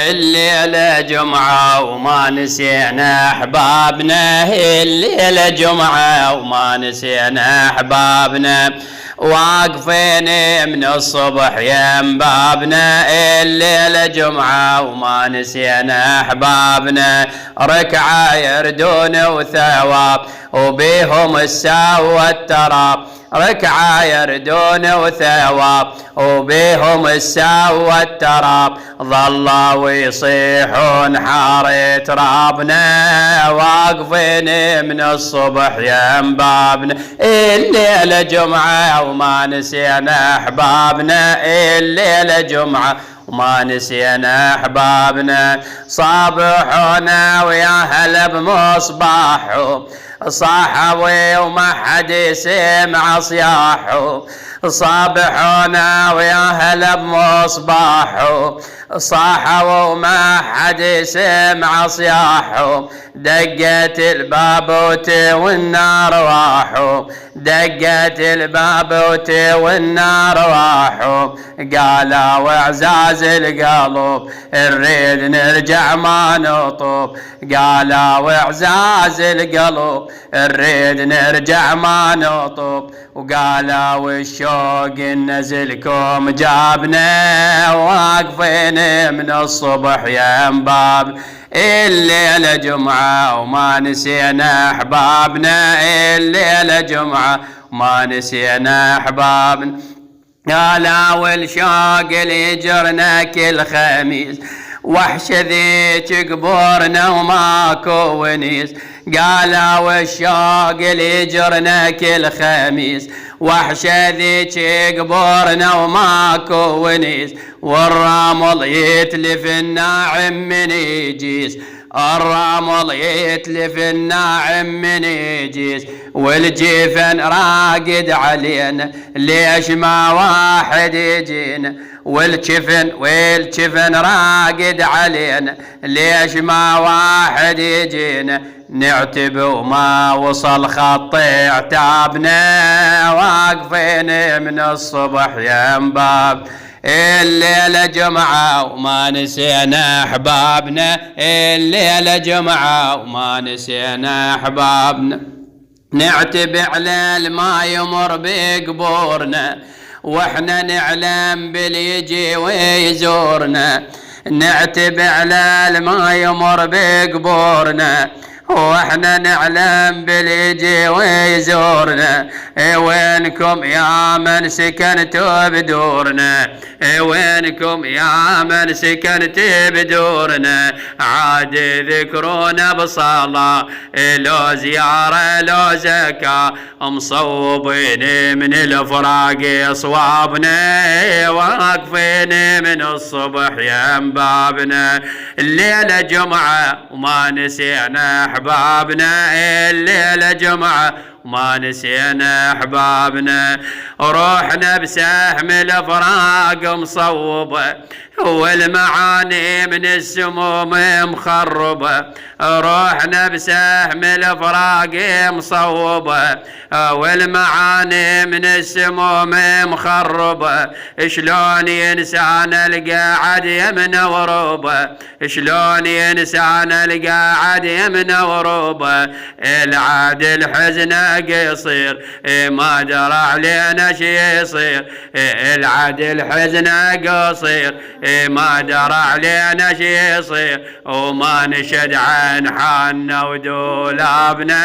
الليلة جمعة وما نسينا أحبابنا، الليلة جمعة وما نسينا أحبابنا، واقفين من الصبح يم بابنا. الليلة جمعة وما نسينا أحبابنا، ركعة يردون وثواب وبيهم الساو والتراب، ركعة يردون وثواب وبيهم الساو والتراب، ظلوا ويصيحون حارة ترابنا، واقفين من الصبح يم بابنا. الليلة جمعة وما نسينا أحبابنا، الليلة جمعة وما نسينا أحبابنا، صابحونا ويا هلا بمصباحهم، صاحوا وما حد يسمع صياحه، صابحونا ويا هلا بمصباحه، صاحوا وما حد يسمع صياحه، دقت الباب والنار راحوا، دقت الباب والنار راحوا، قالوا اعزاز القلب نريد نرجع ما نطوب، قالوا اعزاز القلب نريد نرجع ما نطوب، وقالوا الشوق نزلكم جابنا، واقفين من الصبح يم بابنا. الليلة جمعة وما نسينا أحبابنا، الليلة جمعة وما نسينا أحبابنا، قالوا الشوق اللي جرنا كل خميس، وحش ذيك قبورنا وماكو ونيس، قالوا الشوق اللي جرنا كل خميس، وحش ذيك قبورنا وماكو ونيس، والرمل يتلف الناعم من يجيس، الرمل يتلف الناعم من يجيس، والجفن راقد علينا ليش ما واحد يجينا، والجفن راقد علينا ليش ما واحد يجينا، نعتب وما وصل خط عتابنا، واقفين من الصبح يم باب. الليلة جمعة وما نسينا أحبابنا، الليلة جمعة وما نسينا أحبابنا، نعتب على الما يمر بقبورنا، واحنا نعلم باليجي ويزورنا، نعتب على الما يمر بقبورنا، واحنا نعلم باليجي ويزورنا، وينكم يا من سكنتوا بدورنا، وينكم يا من سكنتوا بدورنا، عاد ذكرونا بصلاة لو زيارة لو زكاة، مصوبين من الفراق صوابنا، واقفين من الصبح يم بابنا. الليلة جمعة وما نسينا أحبابنا، الليلة جمعة وما نسينا أحبابنا، روحنا بسهم الأفراق مصوبة، والمعاني من السموم مخربة، روحنا بسهم الأفراق مصوبة، والمعاني من السموم مخربة، شلون ينسان القاعد يمنى وروبة، شلون ينسان القاعد يمنى وروبة، العاد الحزن قصير ما درى علينا شي يصير، العاد الحزن قصير ما درى علينا شي يصير، وما نشد عن حالنا ودولابنا،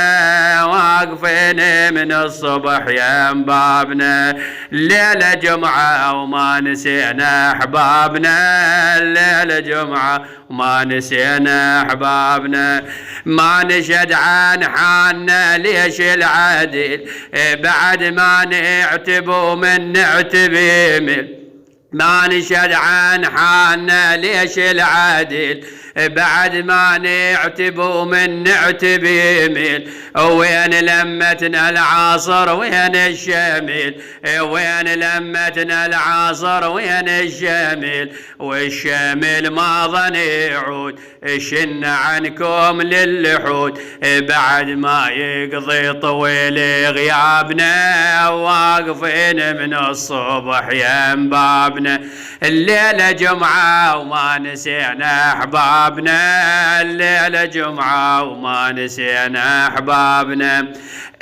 واقفين من الصبح يم بابنا. الليلة جمعة وما نسينا أحبابنا، الليلة جمعة وما نسينا أحبابنا، ما نشد عن حالنا ليش العدل بعد ما نعتب ومن نعتب يمل، ما نشد عن حالنا ليش العدل بعد ما نعتب ومن نعتب يميل. وين لمتنا العصر وين الشميل، وين لمتنا العصر وين الشميل، والشميل ما ظن يعود شن عنكم للحود. بعد ما يقضي طويل غيابنا واقفين من الصبح يم بابنا. الليلة جمعة وما نسينا أحبابنا، الليلة جمعة وما نسينا أحبابنا.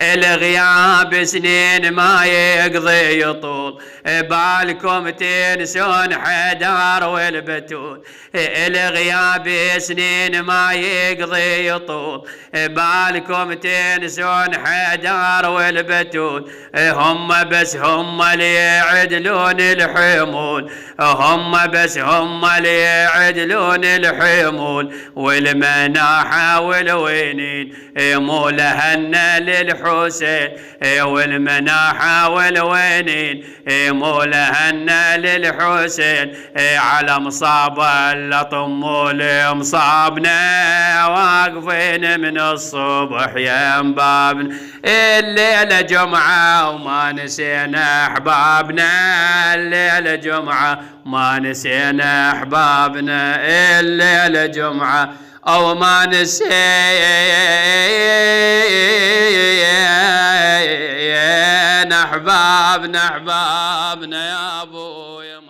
الغياب سنين ما يقضي يطول، بالكم تنسون حدار والبتول. الغياب سنين ما يقضي يطول، بالكم تنسون حدار والبتول. هم بس هم اللي يعدلون الحمول، هم بس هم اللي يعدلون الحمول. والمناحة والوينين مو لهن للحسين، والمناحة والوينين مو لهن للحسين. على مصاب اللطم والمصابنا واقفين من الصبح يم بابنا. الليلة جمعة وما نسينا أحبابنا، الليلة جمعة ما نسينا أحبابنا. الليلة جمعة أو ما نسينا أحبابنا، أحبابنا يا أبو يا